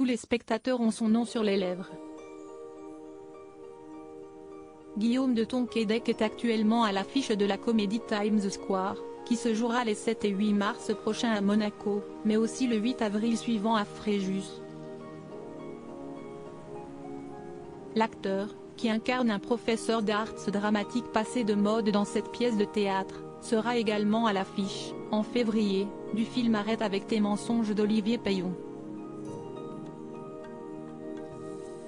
tous les spectateurs ont son nom sur les lèvres. Guillaume de Tonquédec est actuellement à l'affiche de la comédie Times Square, qui se jouera les 7 et 8 mars prochains à Monaco, mais aussi le 8 avril suivant à Fréjus. L'acteur, qui incarne un professeur d'arts dramatiques passé de mode dans cette pièce de théâtre, sera également à l'affiche, en février, du film Arrête avec tes mensonges d'Olivier Payon.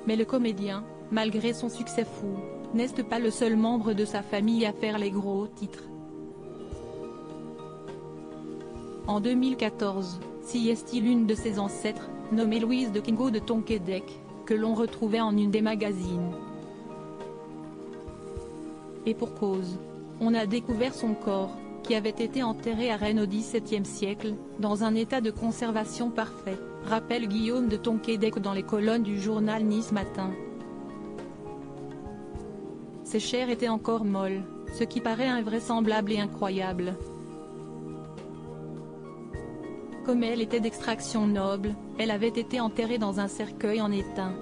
Mais le comédien, malgré son succès fou, n'est pas le seul membre de sa famille à faire les gros titres. En 2014, si est-il l'une de ses ancêtres, nommée Louise de Kingo de Tonquédec, que l'on retrouvait en une des magazines. Et pour cause. On a découvert son corps, qui avait été enterré à Rennes au XVIIe siècle, dans un état de conservation parfait, rappelle Guillaume de Tonquédec dans les colonnes du journal Nice Matin. Ses chairs étaient encore molles, ce qui paraît invraisemblable et incroyable. Comme elle était d'extraction noble, elle avait été enterrée dans un cercueil en étain.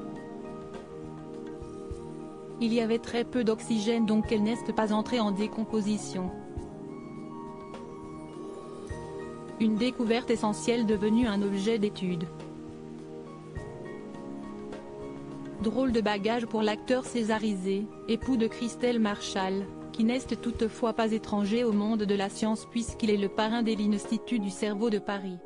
Il y avait très peu d'oxygène donc elle n'est pas entrée en décomposition. Une découverte essentielle devenue un objet d'étude. Drôle de bagage pour l'acteur césarisé, époux de Christelle Marchal, qui n'est toutefois pas étranger au monde de la science puisqu'il est le parrain de l'Institut du cerveau de Paris.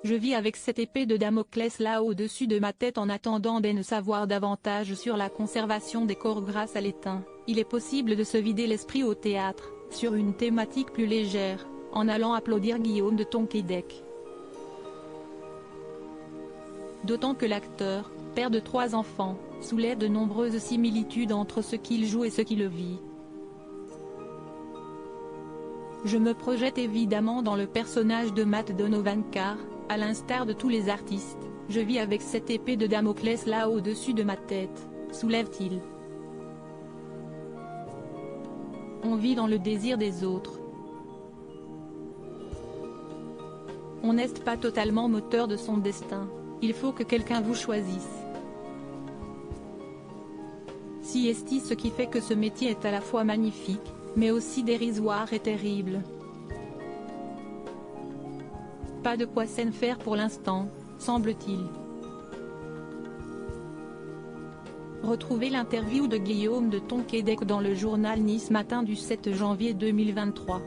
Je vis avec cette épée de Damoclès là au-dessus de ma tête en attendant d'en savoir davantage sur la conservation des corps grâce à l'étain. Il est possible de se vider l'esprit au théâtre, sur une thématique plus légère, en allant applaudir Guillaume de Tonquédec. D'autant que l'acteur, père de 3 enfants, soulève de nombreuses similitudes entre ce qu'il joue et ce qu'il vit. Je me projette évidemment dans le personnage de Matt Donovan car, à l'instar de tous les artistes, je vis avec cette épée de Damoclès là au-dessus de ma tête, soulève-t-il. On vit dans le désir des autres. On n'est pas totalement moteur de son destin, il faut que quelqu'un vous choisisse. Si est ce qui fait que ce métier est à la fois magnifique, mais aussi dérisoire et terrible. Pas de quoi s'en faire pour l'instant, semble-t-il. Retrouvez l'interview de Guillaume de Tonquédec dans le journal Nice Matin du 7 janvier 2023.